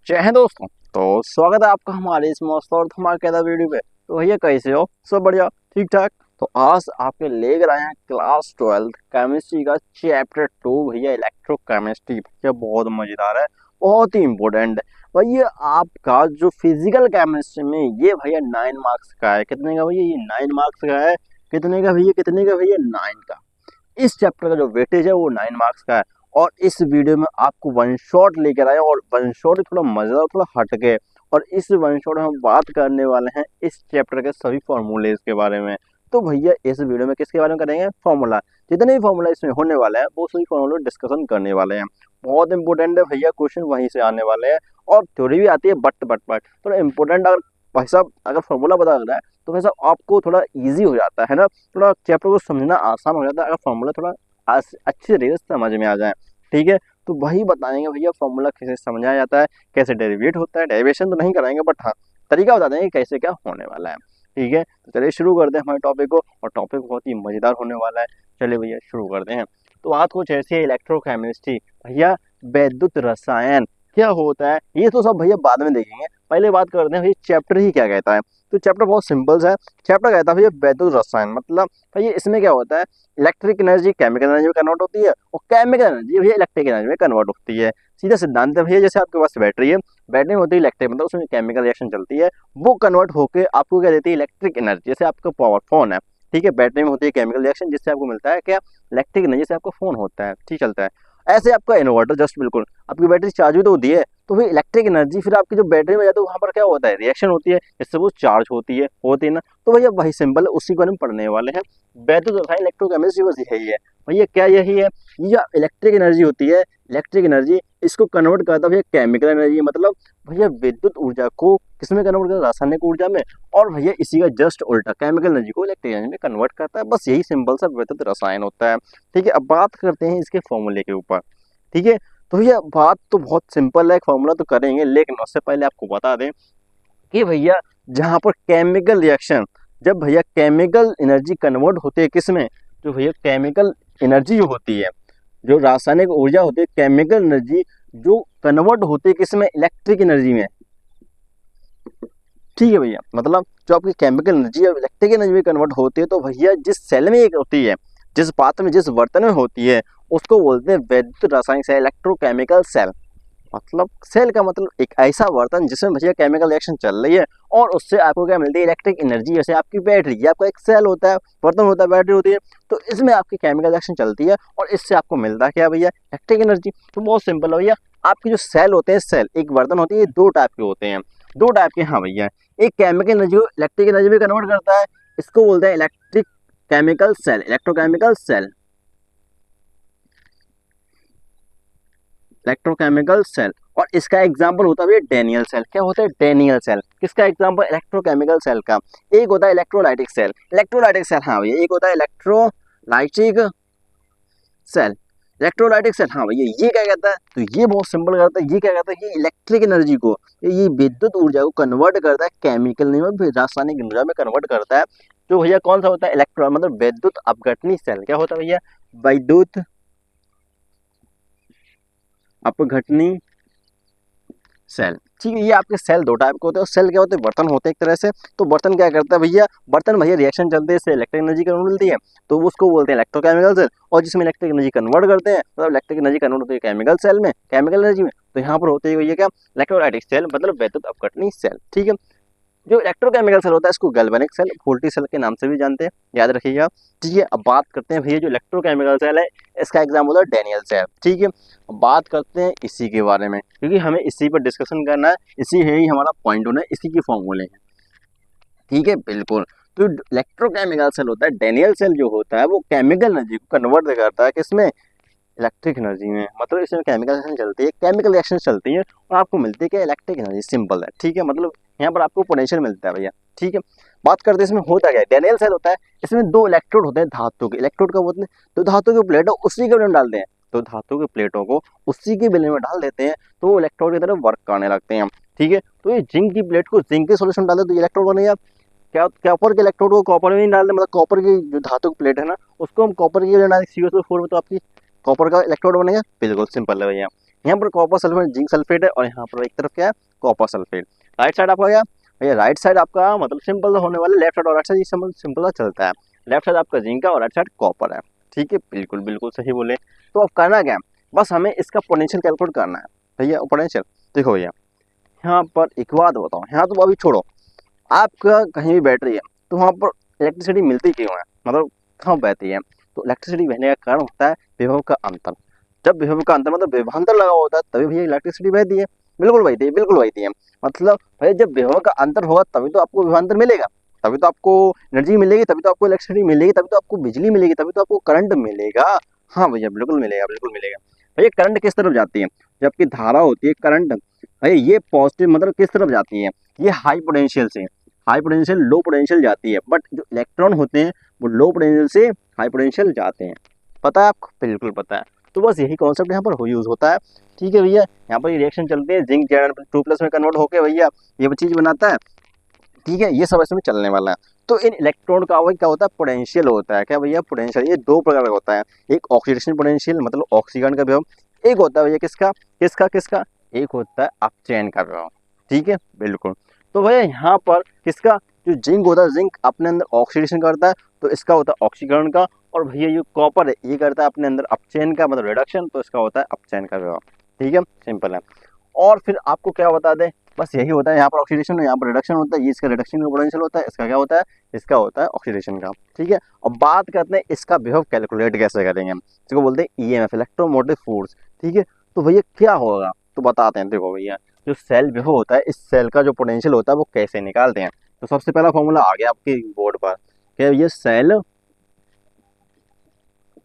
जय हिंद दोस्तों। तो स्वागत है आपका हमारे इस मस्त और धमाकेदार वीडियो पे। तो भैया कैसे हो? सब बढ़िया, ठीक ठाक। तो आज आपके लेकर आए हैं क्लास 12 केमिस्ट्री का चैप्टर 2 भैया, इलेक्ट्रोकेमिस्ट्री। भैया बहुत मजेदार है, बहुत ही इंपॉर्टेंट है भैया। आपका जो फिजिकल केमिस्ट्री में ये भैया 9 मार्क्स का है। कितने का भैया? ये 9 मार्क्स का है। कितने का भैया? कितने का भैया? 9 का। इस चैप्टर का जो वेटेज है वो 9 मार्क्स का है। और इस वीडियो में आपको वन शॉट लेकर आए, और वन शॉट थोड़ा मजेदार, थोड़ा हटके। और इस वन शॉट में हम बात करने वाले हैं इस चैप्टर के सभी फॉर्मूलेज के बारे में। तो भैया इस वीडियो में किसके बारे में करेंगे? फॉर्मूला। जितने भी फॉर्मूला इसमें होने वाले हैं वो सभी फॉर्मूला डिस्कशन करने वाले हैं। बहुत इंपॉर्टेंट है भैया, क्वेश्चन वहीं से आने वाले हैं। और थ्योरी भी आती है बट थोड़ा इंपॉर्टेंट। अगर भाई साहब अगर फॉर्मूला बता रहा है तो भाई साहब आपको थोड़ा इजी हो जाता है ना, थोड़ा चैप्टर को समझना आसान हो जाता है अगर फॉर्मूला थोड़ा अच्छी तरीके से समझ में आ जाए। ठीक है, तो वही बताएंगे भैया फॉर्मूला कैसे समझाया जाता है, कैसे डेरिवेट होता है। डेरिवेशन तो नहीं कराएंगे बट हाँ तरीका बता देंगे कैसे क्या होने वाला है। ठीक है, तो चलिए शुरू करते हैं हमारे टॉपिक को। और टॉपिक बहुत ही मजेदार होने वाला है। चलिए भैया शुरू करते हैं। तो बात कुछ ऐसी है, इलेक्ट्रोकेमिस्ट्री भैया, वैद्युत रसायन क्या होता है ये तो सब भैया बाद में देखेंगे। पहले बात करते हैं भैया चैप्टर ही क्या कहता है। तो चैप्टर बहुत सिंपल है। चैप्टर कहता है भैया वैद्युत रसायन, मतलब भैया इसमें क्या होता है, इलेक्ट्रिक एनर्जी केमिकल एनर्जी में कन्वर्ट होती है, और केमिकल एनर्जी भैया इलेक्ट्रिक एनर्जी में कन्वर्ट होती है। सीधा सिद्धांत है भैया, जैसे आपके पास बैटरी है, बैटरी में होती है इलेक्ट्रिक, मतलब उसमें केमिकल रिएक्शन चलती है, वो कन्वर्ट होकर आपको क्या देती है? Electric energy. जैसे आपका पावर फोन है, ठीक है, बैटरी में होती है केमिकल रिएक्शन जिससे आपको मिलता है क्या? इलेक्ट्रिक एनर्जी से आपका फोन होता है, ठीक चलता है। ऐसे आपका इन्वर्टर जस्ट बिल्कुल, आपकी बैटरी चार्ज भी तो होती है, तो फिर इलेक्ट्रिक एनर्जी फिर आपकी जो बैटरी में जाती है वहां पर क्या होता है? रिएक्शन होती है, जिससे वो चार्ज होती है ना। तो भैया वही सिंपल है, उसी को हम पढ़ने वाले हैं। वैद्युत रसायन इलेक्ट्रोकेमिस्ट्री बस यही है भैया। क्या यही है? ये जो इलेक्ट्रिक एनर्जी होती है, इलेक्ट्रिक एनर्जी इसको कन्वर्ट करता है भैया केमिकल एनर्जी, मतलब भैया विद्युत ऊर्जा को किसमें कन्वर्ट करता है? रासायनिक ऊर्जा में। और भैया इसी का जस्ट उल्टा, केमिकल एनर्जी को इलेक्ट्रिक एनर्जी में कन्वर्ट करता है। बस यही सिंपल सा विद्युत रसायन होता है। ठीक है, अब बात करते हैं इसके फॉर्मूले के ऊपर। ठीक है, तो भैया बात तो बहुत सिंपल है, फॉर्मूला तो करेंगे, लेकिन उससे पहले आपको बता दें कि भैया जहाँ पर केमिकल रिएक्शन, जब भैया केमिकल एनर्जी कन्वर्ट होती है किसमें? जो भैया केमिकल एनर्जी जो होती है, जो रासायनिक ऊर्जा होती है, केमिकल एनर्जी जो कन्वर्ट होती है किसमें? इलेक्ट्रिक एनर्जी में। ठीक है भैया, मतलब जो आपकी केमिकल एनर्जी है इलेक्ट्रिक एनर्जी में कन्वर्ट होती है, तो भैया जिस सेल में एक होती है, जिस पात्र में, जिस बर्तन में होती है, उसको बोलते हैं वैद्युत रासायनिक सेल, इलेक्ट्रोकेमिकल सेल। मतलब सेल का मतलब एक ऐसा बर्तन जिसमें भैया केमिकल रिएक्शन चल रही है, और उससे आपको क्या मिलती है? Electric energy. जैसे आपकी बैटरी, ये आपका एक सेल होता है, बर्तन होता है, बैटरी होती है, तो इसमें आपकी केमिकल रिएक्शन चलती है, और इससे आपको मिलता है क्या भैया? Electric energy. तो बहुत सिंपल है भैया। आपके जो सेल होते हैं, सेल एक बर्तन होती है, ये दो टाइप के होते हैं, दो टाइप के। हाँ भैया, एक केमिकल एनर्जी को इलेक्ट्रिक एनर्जी में कन्वर्ट करता है, इसको बोलते हैं electric chemical cell, electrochemical cell, electrochemical cell. और इसका एग्जांपल होता है डेनियल सेल। क्या होता है? Daniell cell. किसका एग्जांपल? इलेक्ट्रोकेमिकल सेल का। एक होता है इलेक्ट्रोलाइटिक सेल, इलेक्ट्रोलाइटिक सेल, हाँ भैया, एक होता है इलेक्ट्रोलाइटिक सेल, इलेक्ट्रोलाइटिक सेल। हाँ भैया, ये क्या कहता है? तो ये बहुत सिंपल करता है। ये क्या कहता है कि इलेक्ट्रिक एनर्जी को, ये विद्युत ऊर्जा को कन्वर्ट करता है केमिकल में, रासायनिक ऊर्जा में कन्वर्ट करता है। तो भैया कौन सा होता है? इलेक्ट्रॉन, मतलब विद्युत अपघटनी सेल। क्या होता है भैया? विद्युत अपघटनी सेल। ठीक है, ये आपके सेल दो टाइप के होते हैं। सेल क्या होते हैं? बर्तन होते हैं एक तरह से। तो बर्तन क्या करता है भैया? बर्तन भैया रिएक्शन चलते हैं, इससे इलेक्ट्रिक एनर्जी कन्वर्ट मिलती है, तो उसको बोलते हैं इलेक्ट्रोकेमिकल सेल। और जिसमें इलेक्ट्रिक एनर्जी कन्वर्ट करते हैं, मतलब इलेक्ट्रिक एनर्जी कन्वर्ट होती है केमिकल सेल में, केमिकल एनर्जी में, तो यहाँ पर होते हैं ये क्या? इलेक्ट्रोलाइटिक सेल, मतलब वैद्युत अपघटनी सेल। ठीक है, जो इलेक्ट्रोकेमिकल सेल होता है इसको गैल्वेनिक सेल, वोल्टी सेल के नाम से भी जानते हैं, याद रखिएगा। ठीक है, अब बात करते हैं भैया जो इलेक्ट्रोकेमिकल सेल है, इसका एग्जाम्पल है डेनियल सेल। ठीक है, अब बात करते हैं इसी के बारे में, क्योंकि हमें इसी पर डिस्कशन करना है, इसी है ही हमारा पॉइंट होना है, इसी के फॉर्मूले हैं। ठीक है, बिल्कुल। तो इलेक्ट्रोकेमिकल सेल होता है, डेनियल सेल जो होता है वो केमिकल एनर्जी को कन्वर्ट करता है किसमें? इलेक्ट्रिक एनर्जी में। मतलब इसमें केमिकल रिएक्शन चलती है, केमिकल रिएक्शन चलती है, और आपको मिलती है क्या? Electric energy. सिंपल है। ठीक है, मतलब यहाँ पर आपको पोटेंशियल मिलता है भैया। ठीक है, बात करते हैं इसमें होता क्या है। डेनियल सेल होता है, इसमें दो इलेक्ट्रोड होते हैं धातु के। इलेक्ट्रोड का बोलते हैं, तो धातु की प्लेट है उसी के बेले में डालते हैं, तो धातु की प्लेटों को उसी के बेले में डाल देते हैं, तो वो इलेक्ट्रोड की तरह वर्क करने लगते हैं। ठीक है, तो ये जिंक की प्लेट को जिंक के सोल्यूशन डाल दे तो इलेक्ट्रोड बनेगा। क्या कॉपर के इलेक्ट्रोड को कॉपर में नहीं डालते, मतलब कॉपर की जो धातु की प्लेट है ना, उसको हम कॉपर की डालें CuSO4 में, तो आपकी कॉपर का इलेक्ट्रोड बनेगा। बिल्कुल सिंपल है भैया। यहाँ पर कॉपर सल्फेट जिंक सल्फेट है और यहाँ पर एक तरफ क्या है कॉपर सल्फेट। राइट साइड आपका क्या भैया, राइट साइड आपका मतलब सिंपल होने वाला, लेफ्ट साइड और राइट साइड ये सिंपल चलता है। लेफ्ट साइड आपका जिंक है और राइट साइड कॉपर है। ठीक है, बिल्कुल बिल्कुल सही बोले। तो अब करना क्या है, बस हमें इसका पोटेंशियल कैलकुलेट करना है भैया। पोटेंशियल देखो भैया, यहाँ पर एक बात बताओ, यहाँ तो अभी छोड़ो, आपका कहीं भी बैटरी है तो वहाँ पर इलेक्ट्रिसिटी मिलती क्यों है, मतलब कहाँ बहती है। तो इलेक्ट्रिसिटी बहने का कारण होता है विभव का अंतर। जब विभव का अंतर मतलब विभवांतर लगा होता है तभी भैया इलेक्ट्रिसिटी बहती है। बिल्कुल बहती है, बिल्कुल बहती है। मतलब भैया जब विभव का अंतर होगा तभी तो आपको विभवांतर मिलेगा, तभी तो आपको एनर्जी मिलेगी, तभी तो आपको इलेक्ट्रिसिटी मिलेगी, तभी तो आपको बिजली मिलेगी, तभी तो आपको करंट मिलेगा। हाँ भैया बिल्कुल मिलेगा, बिल्कुल मिलेगा। भैया करंट किस तरफ जाती है, जबकि धारा होती है करंट भैया ये पॉजिटिव मतलब किस तरफ जाती है, ये हाई पोटेंशियल से हाई पोटेंशियल लो पोटेंशियल जाती है। बट जो इलेक्ट्रॉन होते हैं वो लो पोटेंशियल से हाई पोटेंशियल जाते हैं। पता है आपको, बिल्कुल पता है। तो बस यही कॉन्सेप्ट यहाँ पर यूज होता है। ठीक है भैया, यहाँ पर रिएक्शन चलते हैं, जिंक Zn2+ में कन्वर्ट होकर भैया ये चीज बनाता है। ठीक है, ये सब इसमें चलने वाला है। तो इन इलेक्ट्रॉन का वही क्या होता है पोटेंशियल होता है। क्या भैया पोटेंशियल, ये दो प्रकार का होता है। एक ऑक्सीडेशन पोटेंशियल मतलब ऑक्सीकरण का विभव, एक होता है भैया किसका किसका किसका, एक होता है अपचयन का विभव। ठीक है बिल्कुल। तो भैया यहाँ पर किसका, जो जिंक होता है, जिंक अपने अंदर ऑक्सीडेशन करता है तो इसका होता है ऑक्सीकरण का। और भैया जो कॉपर है ये करता है अपने अंदर अपचयन का मतलब रिडक्शन, तो इसका होता है अपचयन का विभव। ठीक है, सिंपल है। और फिर आपको क्या बता दें, बस यही होता है, यहाँ पर ऑक्सीडेशन और यहाँ पर रिडक्शन होता है। ये इसका रिडक्शन का पोटेंशियल होता है, इसका क्या होता है, इसका होता है ऑक्सीडेशन का। ठीक है, अब बात करते हैं इसका विभव कैलकुलेट कैसे करेंगे, इसको बोलते हैं ईएमएफ, इलेक्ट्रोमोटिव फोर्स। ठीक है, तो भैया क्या होगा तो बताते हैं। देखो भैया, जो सेल विभव होता है, इस सेल का जो पोटेंशियल होता है वो कैसे निकालते हैं। तो सबसे पहला फॉर्मूला आ गया आपके बोर्ड पर, क्या ये सेल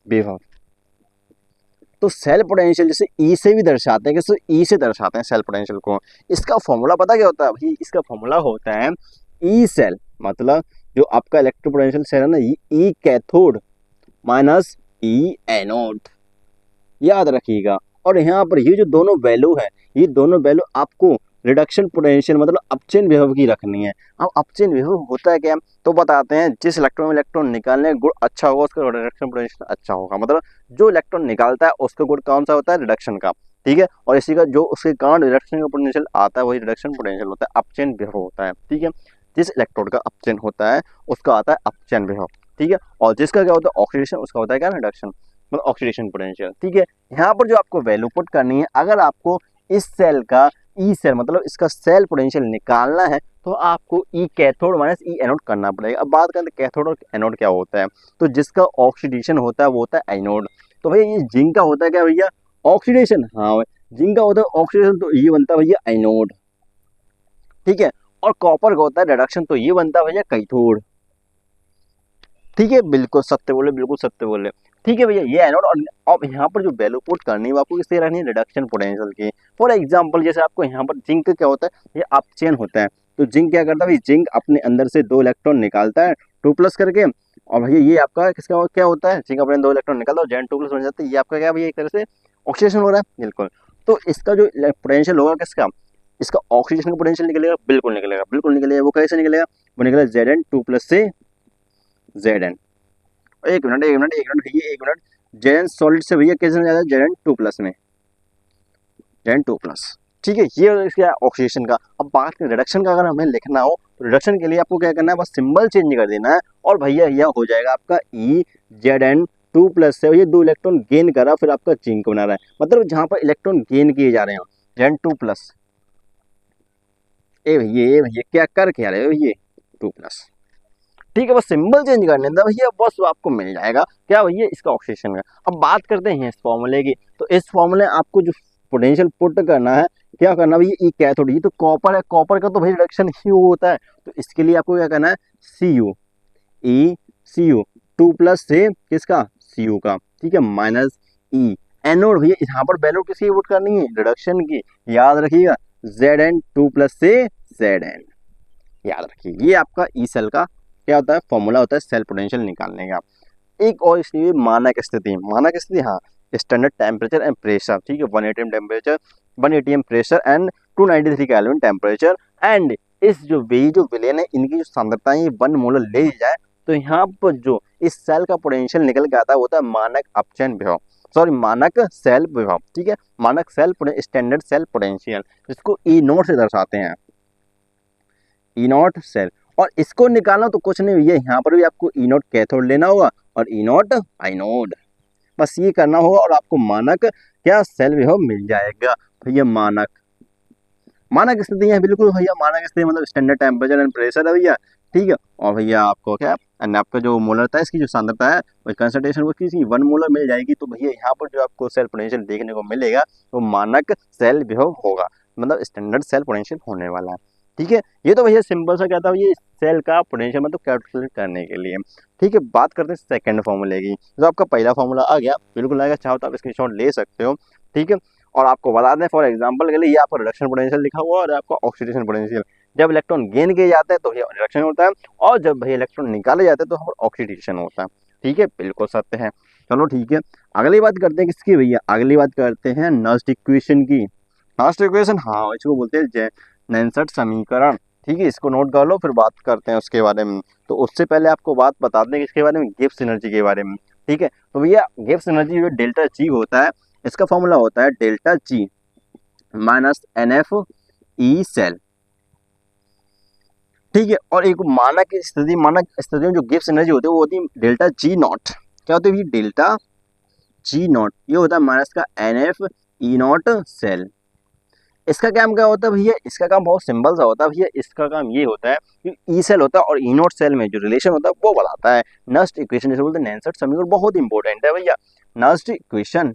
विभव। तो सेल पोटेंशियल जैसे ई से भी दर्शाते हैं, कैसे ई से दर्शाते हैं सेल पोटेंशियल को। इसका फॉर्मूला पता क्या होता है भाई, इसका फॉर्मूला होता है ई सेल, मतलब जो आपका इलेक्ट्रो पोटेंशियल सेल है ना, ई कैथोड माइनस ई एनोड, याद रखिएगा। और यहाँ पर ये जो दोनों वैल्यू है, ये दोनों वैल्यू आपको रिडक्शन पोटेंशियल मतलब अपचयन विभव की रखनी है। अब अपचयन विभव होता है क्या, तो बताते हैं। जिस इलेक्ट्रॉन में इलेक्ट्रॉन निकालने का गुण अच्छा होगा उसका रिडक्शन पोटेंशियल अच्छा होगा। मतलब जो इलेक्ट्रॉन निकालता है उसका गुण कौन सा होता है, रिडक्शन का। ठीक है, और इसी का जो उसके कारण रिडक्शन का पोटेंशियल आता है वही रिडक्शन पोटेंशियल होता है, अपचयन विभव होता है। ठीक है, जिस इलेक्ट्रोड का अपचयन होता है उसका आता है अपचयन विभव। ठीक है, और जिसका क्या होता है ऑक्सीडेशन, उसका होता है क्या, रिडक्शन मतलब ऑक्सीडेशन पोटेंशियल। ठीक है, यहाँ पर जो आपको वैल्यू पुट करनी है, अगर आपको इस सेल का ई सेल मतलब इसका सेल पोटेंशियल निकालना है तो आपको ई कैथोड माइनस ई एनोड करना पड़ेगा। अब बात करते हैं कैथोड और एनोड क्या होता है। तो जिसका ऑक्सीडेशन होता है वो होता है एनोड। तो भैया ये जिंक का होता है क्या भैया, ऑक्सीडेशन। हाँ जिंक का होता है ऑक्सीडेशन, तो ये बनता है भैया एनोड। ठीक है, और कॉपर का होता है रिडक्शन, तो ये बनता है भैया कैथोड। ठीक है, बिल्कुल सत्य बोले, बिल्कुल सत्य बोले। ठीक है भैया, ये एनोड। और अब यहाँ पर जो वैल्यू पुट करनी है वो आपको किससे रखनी है, रिडक्शन पोटेंशियल की। फॉर एग्जांपल जैसे आपको यहाँ पर जिंक क्या होता है, ये अपचयन होता है। तो जिंक क्या करता है भाई, जिंक अपने अंदर से 2 इलेक्ट्रॉन निकालता है 2+ करके। और भैया ये आपका किसका क्या होता है, जिंक अपने 2 इलेक्ट्रॉन निकालता है Zn2+ बन जाता है। ये आपका क्या भैया एक तरह से ऑक्सीडेशन हो रहा है, बिल्कुल। तो इसका जो पोटेंशियल होगा किसका, इसका ऑक्सीडेशन का पोटेंशियल निकलेगा, बिल्कुल निकलेगा, बिल्कुल निकलेगा। वो कैसे निकलेगा, वो निकलेगा Zn2+ से Zn। एक मिनट एक मिनट एक मिनट भैया एक मिनट, Zn सॉलिड से भैया कैसे जाता है Zn2+ में, Zn2+। ठीक है, ये इसका ऑक्सीडेशन का। अब बात करें रिडक्शन का, अगर हमें लिखना हो तो रिडक्शन के लिए आपको क्या करना है, बस सिंबल चेंज कर देना है और भैया यह हो जाएगा आपका ई Zn2+ से ये 2 इलेक्ट्रॉन गेन करा, फिर आपका जिंक बना रहा है। मतलब जहां पर इलेक्ट्रॉन गेन किए जा रहे हैं Zn2+, ए भैया क्या कर क्या रहे हो ये 2+। ठीक है, बस सिंबल चेंज करने दें भैया, बस वो आपको मिल जाएगा क्या भैया, इसका ऑक्सीडेशन का। अब बात करते हैं इस फॉर्मूले की। तो इस फॉर्मूले आपको जो पोटेंशियल पुट करना है, क्या करना भैया, ई कैथोड, ये तो कॉपर है, कॉपर का तो भाई रिडक्शन ही होता है। तो इसके लिए आपको क्या करना है, Cu ई Cu 2+ से किसका, Cu का। ठीक है, माइनस ई एनोड, भैया यहाँ पर वैल्यू किसकी पुट करनी है, रिडक्शन की। याद रखिएगा Zn2+ से Zn, याद रखिए। ये आपका ई सेल का क्या होता है, फॉर्मूला होता है सेल पोटेंशियल निकालने का। एक और इसलिए मानक स्थिति, मानक स्थिति हाँ, स्टैंडर्ड टेम्परेचर एंड प्रेशर। ठीक है, 1 atm temperature, 1 atm pressure and 293 kelvin temperature. And इस जो विलेन है इनकी जो सांद्रताएं ये 1 मोलर ले जाए तो यहाँ पर जो इस सेल का पोटेंशियल निकल के आता है वो होता है मानक अपचयन विभव। सॉरी मानक सेल विभव, ठीक है, मानक सेल स्टैंडर्ड सेल पोटेंशियल, जिसको ई नॉट से दर्शाते हैं, ई नॉट सेल। और इसको निकालना तो कुछ नहीं भैया, यहाँ पर भी आपको ई नॉट कैथोड लेना होगा और ई नॉट एनोड, बस ये करना होगा और आपको मानक क्या सेल विभव मिल जाएगा भैया। मानक मानक स्थिति है, बिल्कुल भैया मानक स्थिति मतलब स्टैंडर्ड टेम्परेचर एंड प्रेशर है भैया, ठीक है। और भैया आपको क्या एंड आपका जो मोलरता है, इसकी जो सांद्रता है वो कंसंट्रेशन वो किसी 1 मोलर मिल जाएगी। तो भैया यहाँ पर जो आपको सेल पोटेंशियल देखने को मिलेगा वो मानक सेल विभव होगा, मतलब स्टैंडर्ड सेल पोटेंशियल होने वाला है, ठीक है। ये तो भैया सिंपल सा कहता हूँ ये सेल का पोटेंशियल मतलब कैलकुलेट करने के लिए, ठीक है। बात करते हैं सेकंड फॉर्मूले की। तो आपका पहला फॉर्मूला आ गया, बिल्कुल आएगा, चाहो तो आप स्क्रीनशॉट ले सकते हो, ठीक है। और आपको बता दें फॉर एग्जांपल के लिए ये आपका रिडक्शन पोटेंशियल लिखा हुआ है और आपका ऑक्सीडेशन पोटेंशियल। जब इलेक्ट्रॉन गेन किए जाते हैं तो ये रिडक्शन होता है और जब भाई इलेक्ट्रॉन निकाले जाते हैं तो ऑक्सीडेशन होता है, ठीक है, बिल्कुल सत्य है। चलो ठीक है, अगली बात करते हैं किसकी भैया, अगली बात करते हैं नस्ट इक्वेशन की। नस्ट इक्वेशन, हाँ इसको बोलते हैं नैनसट समीकरण, ठीक है, इसको नोट कर लो फिर बात करते हैं उसके बारे में। तो उससे पहले आपको बात बता दें किसके बारे में, गिब्स एनर्जी के बारे में, ठीक है। तो भैया गिब्स एनर्जी जो डेल्टा जी होता है, इसका फॉर्मूला होता है delta G minus NF E cell, ठीक है। और एक मानक स्थिति में जो गिब्स एनर्जी होती है वो होती है डेल्टा जी नॉट, क्या होती है डेल्टा जी नॉट, ये होता है माइनस का NF ई नॉट सेल। इसका काम क्या होता है भैया, इसका काम बहुत सिंपल सा होता है भैया, इसका काम ये होता है कि ई सेल होता है और ई नॉट सेल में जो रिलेशन होता है वो बताता है नस्ट इक्वेशन, जिसे बोलते हैं नैनसट समीकरण, बहुत इंपॉर्टेंट है भैया नस्ट इक्वेशन।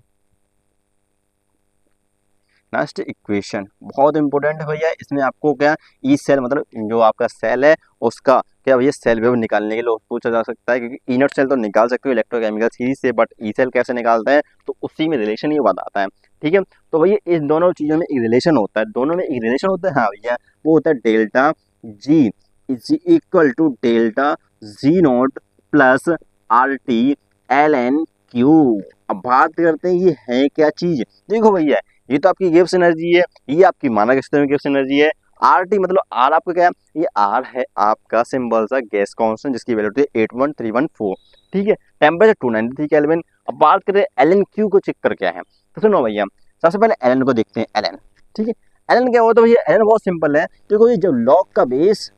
नेक्स्ट इक्वेशन बहुत इंपॉर्टेंट है भैया, इसमें आपको क्या ई सेल मतलब जो आपका सेल है उसका क्या भैया सेल वेव निकालने के लिए पूछा जा सकता है, क्योंकि इनर्ट सेल तो निकाल सकते हो इलेक्ट्रोकेमिकल सीरीज से, बट ई सेल कैसे निकालते हैं तो उसी में रिलेशन ये बताता है, ठीक है। तो भैया इस दोनों चीज़ों में एक रिलेशन होता है, दोनों में एक रिलेशन होता है, हाँ भैया वो होता है delta G is equal to delta G not plus RT ln Q। अब बात करते हैं ये है क्या चीज, देखो भैया ये तो आपकी गिब्स एनर्जी है, ये आपकी मानक स्थिति में गिब्स एनर्जी है। RT मतलब R आपका क्या है, ये R है आपका सिंबल सा गैस कांस्टेंट जिसकी वैल्यू होती है 81314, ठीक है। Temperature 293 kelvin. अब बात करें ln Q को चेक कर क्या है, तो सुनो भैया सबसे पहले ln को देखते हैं, ln, ठीक है। ln क्या होता है भैया, ln बहुत सिंपल है, देखो ये जब लॉग का बेस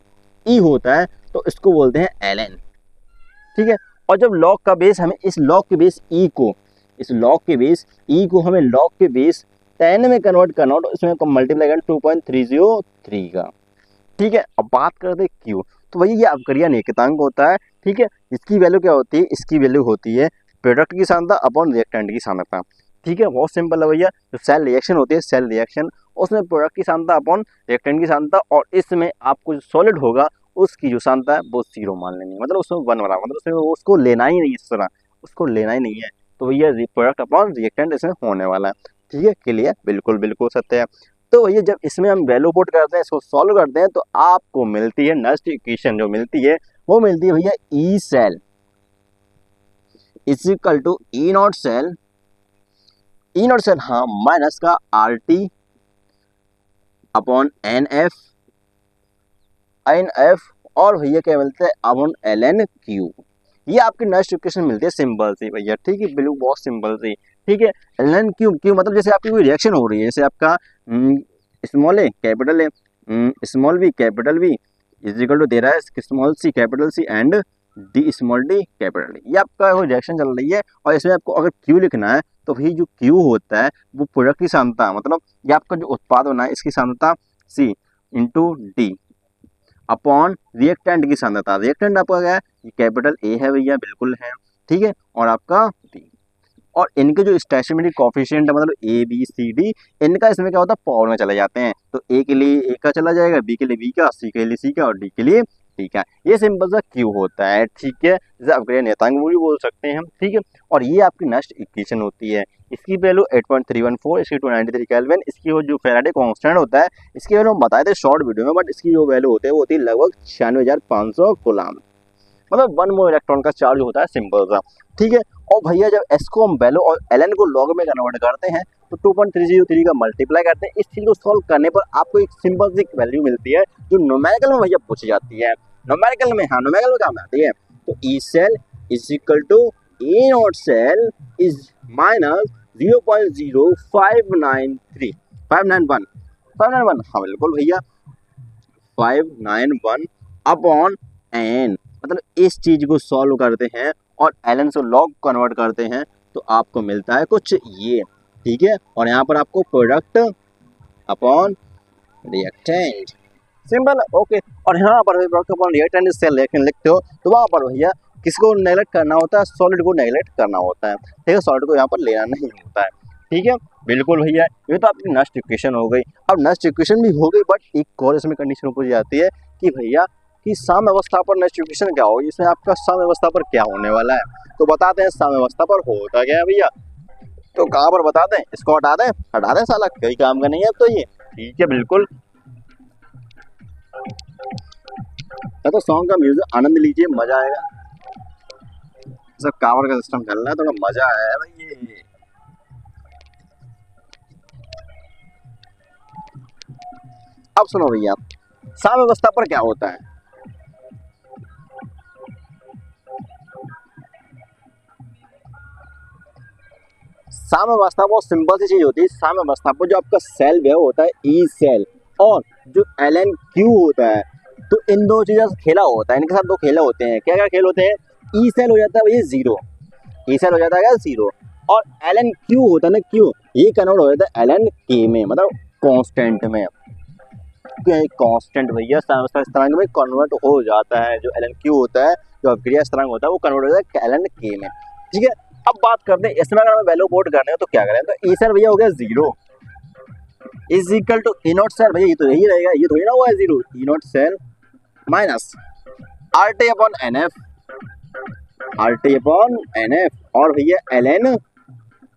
E होता है तो इसको बोलते हैं ln, ठीक है। और जब लॉग का बेस हमें इस लॉग के बेस ई को, इस लॉग के बेस ई को हमें लॉग के बेस 10 में कन्वर्ट करना हो तो इसमें मल्टीप्लाई करना 2.303 का, ठीक है। अब बात करते हैं क्यू, तो वही ये अपक्रिया नियतांक होता है, ठीक है। इसकी वैल्यू क्या होती है, इसकी वैल्यू होती है प्रोडक्ट की सांद्रता अपॉन रिएक्टेंट की सांद्रता, ठीक है। बहुत सिंपल है भैया, जो सेल रिएक्शन होती है सेल रिएक्शन उसमें प्रोडक्ट की सांद्रता अपॉन रिएक्टेंट की सांद्रता, और इसमें आपको जो सॉलिड होगा उसकी जो सांद्रता है वो 0 मान लेनी है, मतलब उसमें 1 बना, मतलब उसमें उसको लेना ही नहीं, इस तरह उसको लेना ही नहीं है। तो भैया प्रोडक्ट अपॉन रिएक्टेंट इसमें होने वाला है, ठीक है, क्लियर, बिल्कुल बिल्कुल सत्य है। तो भैया जब इसमें हम वैल्यू पुट करते हैं, इसको सॉल्व करते हैं, तो आपको मिलती है नेक्स्ट इक्वेशन जो मिलती है वो मिलती है भैया E cell is equal to E not cell, E not cell हाँ माइनस का RT अपॉन NF और भैया क्या मिलता है अपॉन ln Q। ये आपकी नेक्स्ट इक्वेशन मिलती है सिंपल सी भैया, ठीक है, बिल्कुल बहुत सिंपल सी, ठीक है। ln Q मतलब जैसे आपकी कोई रिएक्शन हो रही है, जैसे आपका small A capital A small B capital B is equal to दे रहा है small C capital C and D small D capital D, ये आपका कोई रिएक्शन चल रही है और इसमें आपको अगर Q लिखना है तो भाई जो Q होता है वो प्रोडक्ट की सांद्रता, मतलब ये आपका जो उत्पाद होना है इसकी सांद्रता C into D upon reactant की सांद्रता, रिएक्टेंट आपका क्या है ये कैपिटल ए है भैया, बिल्कुल है, ठीक है, और आपका बी, और इनके जो स्टैचोमेट्रिक कोफिशिएंट है मतलब ए बी सी डी, इनका इसमें क्या होता है पावर में चले जाते हैं, तो ए के लिए ए का चला जाएगा, बी के लिए बी का, सी के लिए सी का और डी के लिए डी का, ये सिंपल सा क्यू होता है, ठीक है, जैसे अपक्रिया नियतांक भी बोल सकते हैं हम, ठीक है। और ये आपकी नेक्स्ट इक्वेशन होती है, इसकी वैल्यू 8.314, इसकी 293 केल्विन, इसकी वो जो फैराडे कांस्टेंट होता है इसकी वैल्यू हम बताए थे शॉर्ट वीडियो में, बट इसकी जो वैल्यू होती है वो होती है लगभग 96,500 कूलम, मतलब 1 मोल इलेक्ट्रॉन का चार्ज होता है सिंपल सा, ठीक है। और भैया जब एस को हम वैल्यू और ln को लॉग में कन्वर्ट करते हैं तो 2.303 का मल्टीप्लाई करते हैं, इस चीज को सॉल्व करने पर आपको एक सिंपल सी वैल्यू मिलती है जो न्यूमेरिकल में भैया पूछी जाती है, न्यूमेरिकल में, हाँ न्यूमेरिकल में काम आती है। तो E cell is equal to E not cell is minus 0.0593 591 591, हाँ बिल्कुल भैया 591 अपॉन एन, मतलब इस चीज को सॉल्व करते हैं और एलन से लॉग कन्वर्ट करते हैं तो आपको मिलता है कुछ ये, ठीक है। और यहाँ पर आपको product upon reactant, simple, okay. और यहाँ पर प्रोडक्ट अपॉन रिएक्टेंट से लिखते हो तो वहाँ पर भैया किसको नेगलेक्ट करना होता है, सॉलिड को नेगलेक्ट करना होता है, ठीक है। सॉलिड को यहाँ पर लेना नहीं होता है, ठीक है बिल्कुल भैया। ये तो आपकी नेक्स्ट इक्वेशन हो गई। अब नेक्स्ट इक्वेशन भी हो गई, बट एक और इसमें कंडीशन पूछी जाती है कि भैया कि साम्यावस्था पर नेक्स्ट इक्वेशन क्या होगी, इसमें आपका साम्यावस्था पर क्या होने वाला है। तो बताते हैं साम्यावस्था पर होता क्या है भैया, तो कहाँ पर बता दें, इसको हटा दें साला, कोई काम का नहीं है अब तो ये, ठीक है बिल्कुल। तो सॉन्ग का म्यूजिक आनंद लीजिए, मजा आएगा। सब कावर का सिस्टम चल रहा है, थोड़ा मजा आया है भाई ये। अब सुनो भैया, साम्यावस्था पर क्या होता है। साम्यावस्था बहुत सिंपल सी चीज होती है। साम्यावस्था पर जो आपका सेल है वो होता है ई सेल, और जो एल एन क्यू होता है, तो इन दो चीजों से खेला होता है, इनके साथ दो खेला होते हैं। क्या क्या खेल होते हैं, ई सेल हो जाता है भैया जीरो, ई सेल हो जाता है जीरो, और एल एन क्यू होता है ना क्यू, ये कन्वर्ट हो जाता है एल एन के में, मतलब कांस्टेंट में। कांस्टेंट भैया साम्यावस्था स्थिरांक में कन्वर्ट हो जाता है, जो एल एन क्यू होता है, जो अभिक्रिया स्थिरांक होता है वो कन्वर्ट हो जाता है एल एन के में, ठीक है। अब बात करते हैं इसमें अगर हमें वैल्यू पुट करने हो तो क्या करें, तो ई सेल भैया हो गया zero is equal to E not cell, भैया ये तो यही रहेगा, ये थोड़ी ना हुआ है zero, E not cell minus R T upon N F, R T upon N F, और भैया एल एन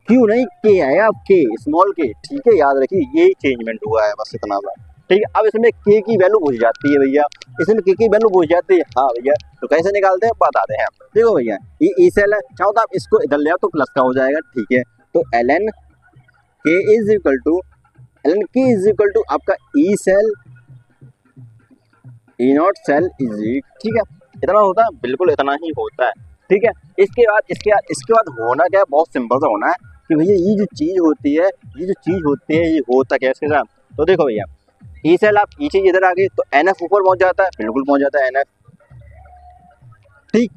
क्यू नहीं के आएगा, अब के स्मॉल के, ठीक है याद रखिए यही चेंजमेंट हुआ है, बस इतना सा, ठीक है। अब इसमें के की वैल्यू पूछ जाती है भैया, इसमें के की वैल्यू पूछ जाती है, हाँ भैया तो कैसे निकालते हैं बताते हैं। देखो भैया ये ई सेल है, चाहो तो आप इसको इधर ले आओ तो प्लस का हो जाएगा, ठीक है। तो L N K is equal to, L N K is equal to आपका E cell E not cell is, ठीक है। इतना होता है, बिल्कुल इतना ही होता है, ठीक है। इसके बाद होना क्या है, बहुत सिंपल सा होना है कि भैया ये जो चीज होती है, ये होता क्या है इसके साथ। तो देखो भैया ई सेल, आप ई चीज इधर आ गई तो एन एफ ऊपर पहुंच जाता है, बिल्कुल पहुंच जाता है एन एफ, ठीक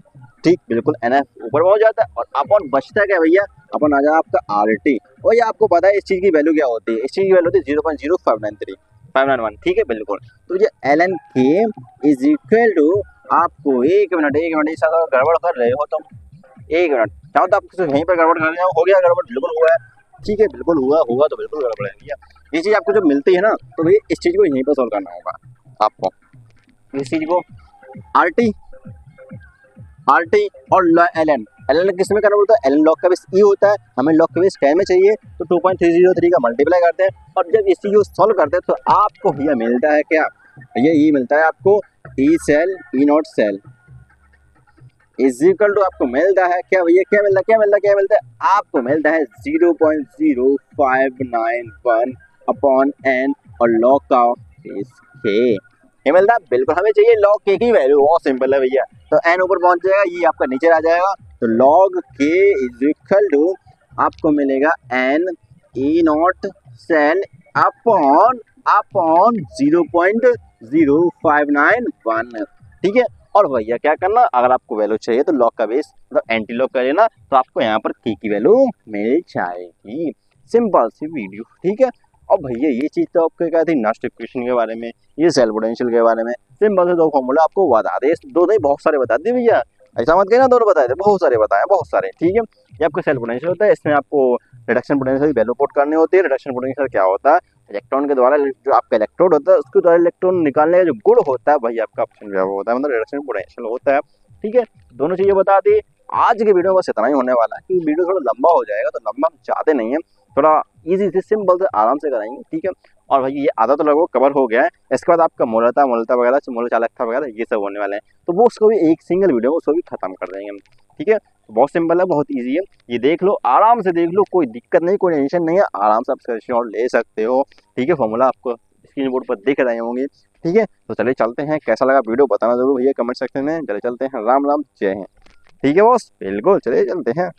ठीक बिल्कुल एन एफ ऊपर पहुंच जाता है। और अपन बचता है क्या भैया, अपन आ जाए आपका आर टी, और ये आपको पता है इस चीज की वैल्यू क्या होती है, इस चीज की वैल्यू होती है 0.0593 ठीक है बिल्कुल। तो ये L N K is equal to आपको, एक मिनट इस साथ गड़बड़ कर रहे हो तुम, एक मिनट, चाहो तो आप यहीं पर गड़बड़ कर रहे हो, हो गया गड़बड़, बिल्कुल हुआ है, ठीक है बिल्कुल होगा तो बिल्कुल गड़बड़ है भैया। ये चीज आपको जब मिलती है ना तो भैया इस चीज को यहीं पर सॉल्व करना होगा आपको, इस चीज को आर टी और एल एन, किस में करना होता है, एल एन लॉग का बेस ई होता है, हमें लॉग का बेस क्या में चाहिए, तो 2.303 का मल्टीप्लाई करते हैं, और जब इस चीज को सॉल्व करते हैं तो आपको भैया मिलता है क्या, भैया ये मिलता है आपको E cell E not cell is equal to, आपको मिलता है क्या भैया, क्या मिलता है, आपको मिलता है 0.0591 अपॉन एन, और लॉग का बेस के, ये मिलता है, बिल्कुल हमें चाहिए लॉग के की वैल्यू, बहुत सिंपल है भैया। तो एन ऊपर पहुंच जाएगा, ये आपका नीचे आ जाएगा, तो लॉग के इज इक्वल टू आपको मिलेगा N E not cell upon 0.0591, ठीक है। और भैया क्या करना, अगर आपको वैल्यू चाहिए तो लॉग का बेस मतलब एंटी लॉग कर लेना, तो आपको यहाँ पर की वैल्यू मिल जाएगी, सिंपल सी वीडियो, ठीक है। और भैया ये चीज तो आपको क्या थी, नेक्स्ट इक्वेशन के बारे में, ये सेल पोटेंशियल के बारे में, सिंपल से दो फॉर्मूला आपको बता दे, दो नहीं बहुत सारे बता दिए भैया, ऐसा मत कहना दोनों बताए थे, बहुत सारे, ठीक है। ये आपका सेल पोटेंशियल होता है, इसमें आपको रिडक्शन पोटेंशियल की वैल्यू पुट करनी होती है। रिडक्शन पोटेंशियल क्या होता है, इलेक्ट्रॉन के द्वारा जो आपका इलेक्ट्रोड होता है उसके द्वारा इलेक्ट्रॉन निकालने का जो गुण होता है वही आपका ऑप्शन जो होता है, मतलब रिडक्शन पोटेंशियल होता है, ठीक है। दोनों चीजें बता दी। आज के वीडियो में बस इतना ही होने वाला है, क्योंकि वीडियो थोड़ा लंबा हो जाएगा, तो लंबा हम चाहते नहीं है, थोड़ा इजी से सिंपल से आराम से कराएंगे, ठीक है। और भाई ये आधा तो लगभग कवर हो गया है, इसके बाद आपका मूलता वगैरह, मूल चालकता वगैरह ये सब होने वाले हैं, तो वो उसको भी एक सिंगल वीडियो में उसको भी खत्म कर देंगे हम, ठीक है। बहुत सिंपल है, बहुत इजी है, ये देख लो, आराम से देख लो, कोई दिक्कत नहीं, कोई टेंशन नहीं है, आराम से आप स्क्रीनशॉट ले सकते हो, ठीक है। फॉर्मूला आपको स्क्रीन बोर्ड पर दिख रहे होंगे, ठीक है। तो चलिए चलते हैं, कैसा लगा वीडियो बताना जरूर भैया कमेंट सेक्शन में, चले चलते हैं, राम राम जय हिंद, ठीक है बॉस, बिल्कुल चलिए चलते हैं।